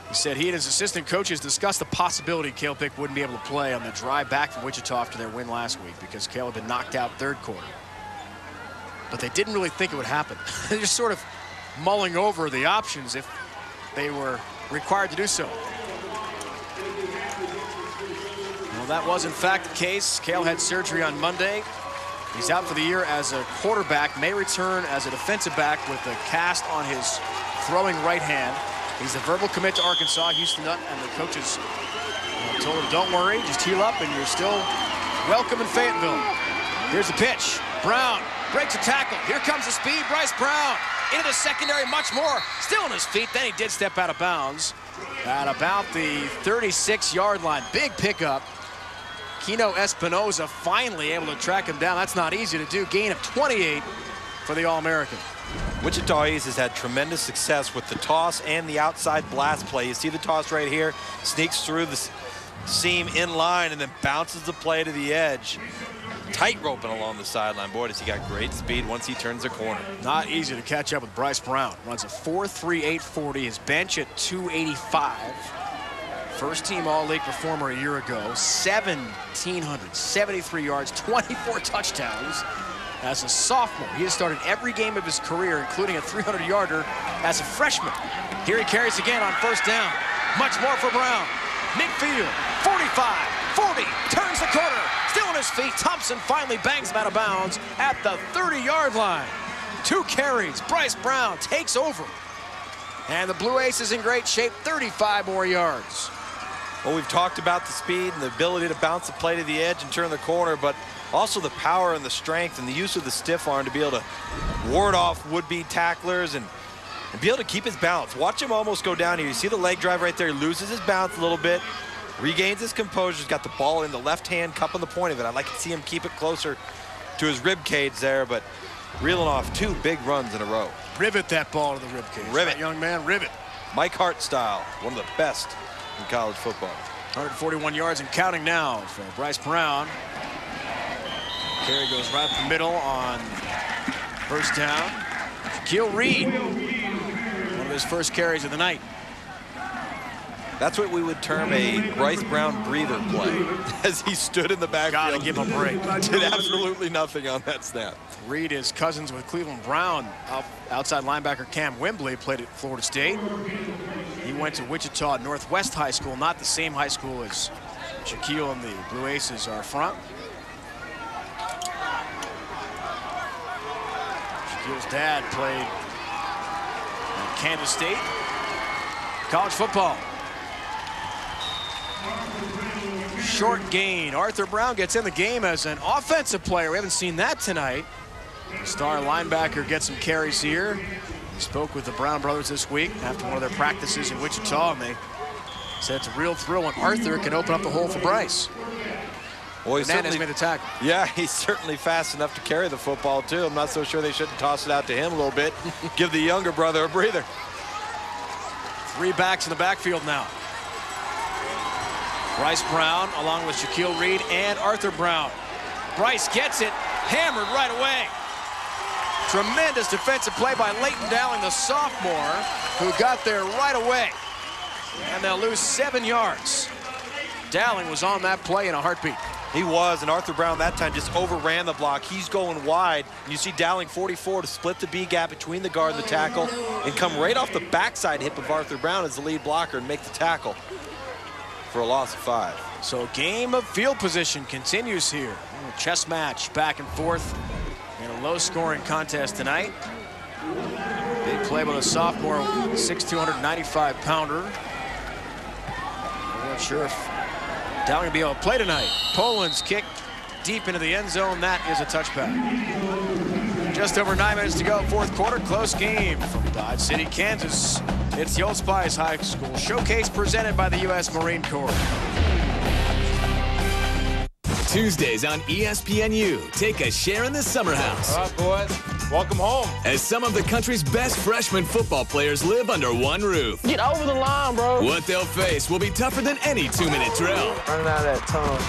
He said he and his assistant coaches discussed the possibility Cale Pick wouldn't be able to play on the drive back from Wichita after their win last week because Cale had been knocked out third quarter. But they didn't really think it would happen. They're just sort of mulling over the options if they were required to do so. Well, that was in fact the case. Cale had surgery on Monday. He's out for the year as a quarterback, may return as a defensive back with a cast on his throwing right hand. He's a verbal commit to Arkansas. Houston Nutt and the coaches told him, don't worry, just heal up and you're still welcome in Fayetteville. Here's the pitch. Brown breaks a tackle. Here comes the speed. Bryce Brown into the secondary, much more. Still on his feet. Then he did step out of bounds at about the 36-yard line. Big pickup. Keno Espinoza finally able to track him down. That's not easy to do. Gain of 28 for the All-American. Wichita East has had tremendous success with the toss and the outside blast play. You see the toss right here, sneaks through the seam in line and then bounces the play to the edge. Tight roping along the sideline. Boy, does he got great speed once he turns the corner. Not easy to catch up with Bryce Brown. Runs a 4.38 40. His bench at 285. First team All-League performer a year ago. 1,773 yards, 24 touchdowns. As a sophomore, he has started every game of his career, including a 300-yarder as a freshman. Here he carries again on first down. Much more for Brown. Midfield, 45, 40, turns the corner. Still on his feet. Thompson finally bangs him out of bounds at the 30-yard line. 2 carries. Bryce Brown takes over. And the Blue Ace is in great shape, 35 more yards. Well, we've talked about the speed and the ability to bounce the play to the edge and turn the corner, but also the power and the strength and the use of the stiff arm to be able to ward off would-be tacklers and be able to keep his balance. Watch him almost go down here. You see the leg drive right there. He loses his balance a little bit, regains his composure. He's got the ball in the left hand, cup on the point of it. I'd like to see him keep it closer to his rib cage there, but reeling off 2 big runs in a row. Rivet that ball to the rib cage. Rivet. That young man, rivet. Mike Hart style, one of the best in college football. 141 yards and counting now for Bryce Brown. Carry goes right up the middle on first down. Shaquille Reed, one of his first carries of the night. That's what we would term a Bryce Brown breather play, as he stood in the backfield. Gotta give him a break. Did absolutely nothing on that snap. Reed is cousins with Cleveland Brown. Outside linebacker Cam Wembley played at Florida State. He went to Wichita Northwest High School, not the same high school as Shaquille and the Blue Aces are from. Shaquille's dad played at Kansas State. College football. Short gain. Arthur Brown gets in the game as an offensive player. We haven't seen that tonight. The star linebacker gets some carries here. Spoke with the Brown brothers this week after one of their practices in Wichita, and they said it's a real thrill when Arthur can open up the hole for Bryce. Well, Hernandez made the tackle. Yeah, he's certainly fast enough to carry the football, too. I'm not so sure they shouldn't toss it out to him a little bit. Give the younger brother a breather. 3 backs in the backfield now. Bryce Brown along with Shaquille Reed and Arthur Brown. Bryce gets it, hammered right away. Tremendous defensive play by Leighton Dowling, the sophomore, who got there right away. And they'll lose 7 yards. Dowling was on that play in a heartbeat. He was, and Arthur Brown that time just overran the block. He's going wide. You see Dowling 44 to split the B gap between the guard and the tackle and come right off the backside hip of Arthur Brown as the lead blocker and make the tackle for a loss of 5. So game of field position continues here. A chess match back and forth in a low-scoring contest tonight. Big play by the sophomore, 6'2", 295-pounder. I'm not sure if Dowling will be able to play tonight. Poland's kick deep into the end zone. That is a touchback. Just over 9 minutes to go, fourth quarter. Close game from Dodge City, Kansas. It's the Old Spice High School Showcase presented by the U.S. Marine Corps. Tuesdays on ESPNU, take a share in the Summer House. All right, boys, welcome home. As some of the country's best freshman football players live under one roof. Get over the line, bro. What they'll face will be tougher than any 2-minute drill. Running out of that tunnel,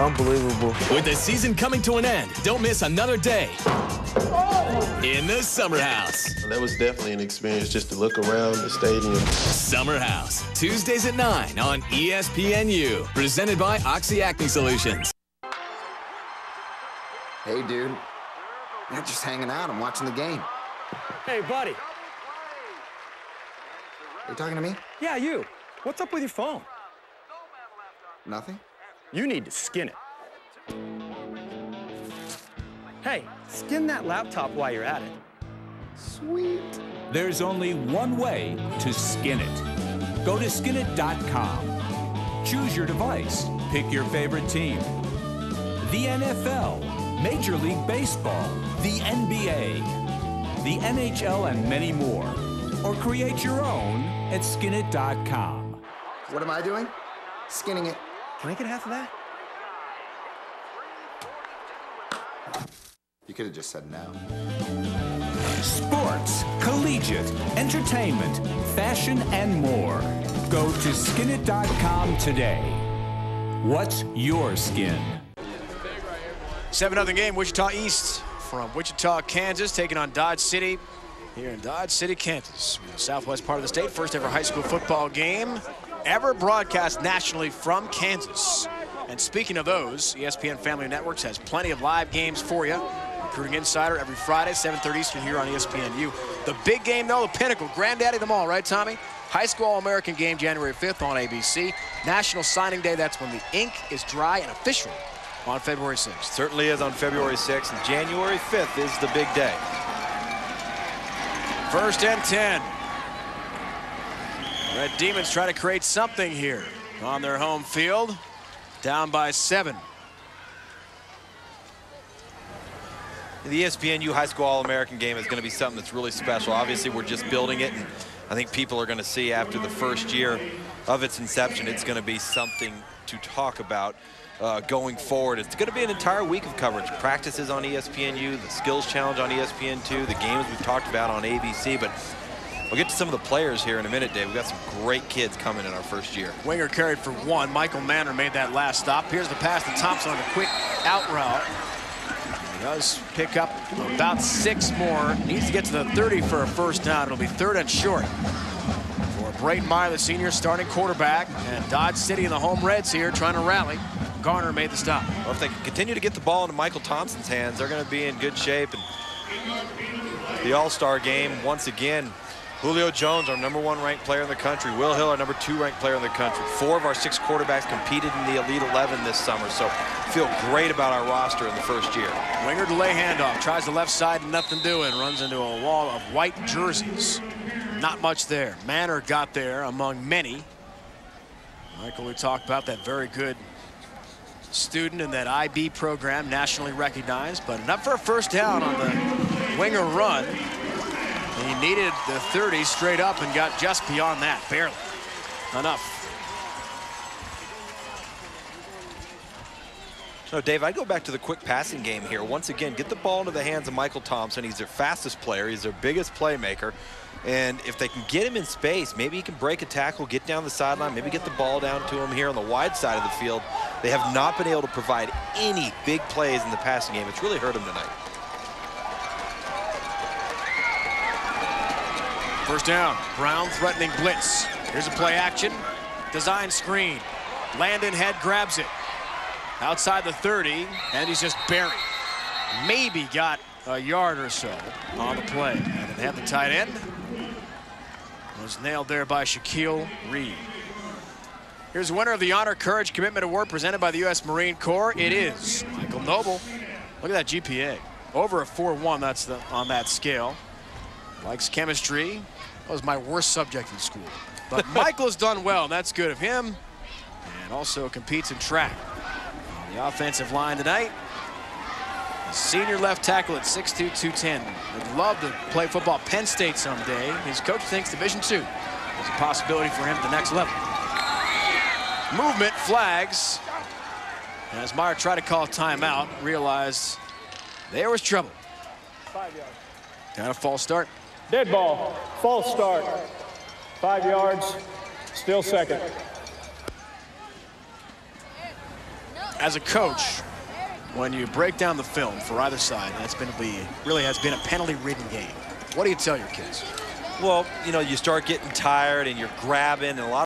unbelievable. With the season coming to an end, don't miss another day In the Summer House. That was definitely an experience just to look around the stadium. Summer House, Tuesdays at 9 on ESPNU. Presented by Oxy Acne Solutions. Hey, dude. You're just hanging out. I'm watching the game. Hey, buddy. Are you talking to me? Yeah, you. What's up with your phone? Nothing? You need to skin it. Hey, skin that laptop while you're at it. Sweet. There's only one way to skin it. Go to skinit.com. Choose your device. Pick your favorite team. The NFL, Major League Baseball, the NBA, the NHL, and many more. Or create your own at skinit.com. What am I doing? Skinning it. Can I get half of that? You could have just said no. Sports, collegiate, entertainment, fashion, and more. Go to skinit.com today. What's your skin? 7-0 game, Wichita East from Wichita, Kansas, taking on Dodge City here in Dodge City, Kansas. The southwest part of the state, first ever high school football game ever broadcast nationally from Kansas. And speaking of those, ESPN Family Networks has plenty of live games for you. Recruiting Insider every Friday, 7:30 Eastern here on ESPNU. The big game, though, the pinnacle, granddaddy of them all, right, Tommy? High School All-American game January 5th on ABC. National Signing Day, that's when the ink is dry and official on February 6th. Certainly is on February 6th, and January 5th is the big day. 1st and 10. Red Demons try to create something here on their home field. Down by 7. The ESPNU High School All-American game is going to be something that's really special. Obviously, we're just building it, and I think people are going to see after the first year of its inception, it's going to be something to talk about going forward. It's going to be an entire week of coverage. Practices on ESPNU, the Skills Challenge on ESPN2, the games we've talked about on ABC, but we'll get to some of the players here in a minute, Dave. We've got some great kids coming in our first year. Winger carried for 1. Michael Manor made that last stop. Here's the pass to Thompson on a quick out route. He does pick up about 6 more. Needs to get to the 30 for a first down. It'll be 3rd and short for Brayton Meyer, the senior starting quarterback. And Dodge City and the home Reds here trying to rally. Garner made the stop. Well, if they can continue to get the ball into Michael Thompson's hands, they're going to be in good shape. And the All-Star game, once again, Julio Jones, our #1 ranked player in the country. Will Hill, our #2 ranked player in the country. 4 of our 6 quarterbacks competed in the Elite 11 this summer, so feel great about our roster in the first year. Winger delay handoff, tries the left side, nothing doing. Runs into a wall of white jerseys. Not much there. Manor got there among many. Michael, we talked about that very good student in that IB program, nationally recognized, but enough for a first down on the winger run. He needed the 30 straight up and got just beyond that, barely. Enough. So, Dave, I go back to the quick passing game here. Once again, get the ball into the hands of Michael Thompson. He's their fastest player. He's their biggest playmaker. And if they can get him in space, maybe he can break a tackle, get down the sideline, maybe get the ball down to him here on the wide side of the field. They have not been able to provide any big plays in the passing game. It's really hurt them tonight. First down, Brown threatening blitz. Here's a play action, design screen. Landon Head grabs it. Outside the 30, and he's just buried. Maybe got a yard or so on the play. And then had the tight end. Was nailed there by Shaquille Reed. Here's the winner of the Honor, Courage, Commitment Award presented by the U.S. Marine Corps. It is Michael Noble. Look at that GPA. Over a 4.1, that's on that scale. Likes chemistry. That was my worst subject in school. But Michael has done well, and that's good of him. And also competes in track. On the offensive line tonight, senior left tackle at 6'2", 210. Would love to play football at Penn State someday. His coach thinks Division II is a possibility for him at the next level. Movement, flags. As Meyer tried to call timeout, realized there was trouble. 5 yards. Got a false start. Dead ball. False start. 5 yards. Still second. As a coach, when you break down the film for either side, really has been a penalty-ridden game. What do you tell your kids? Well, you know, you start getting tired and you're grabbing, and a lot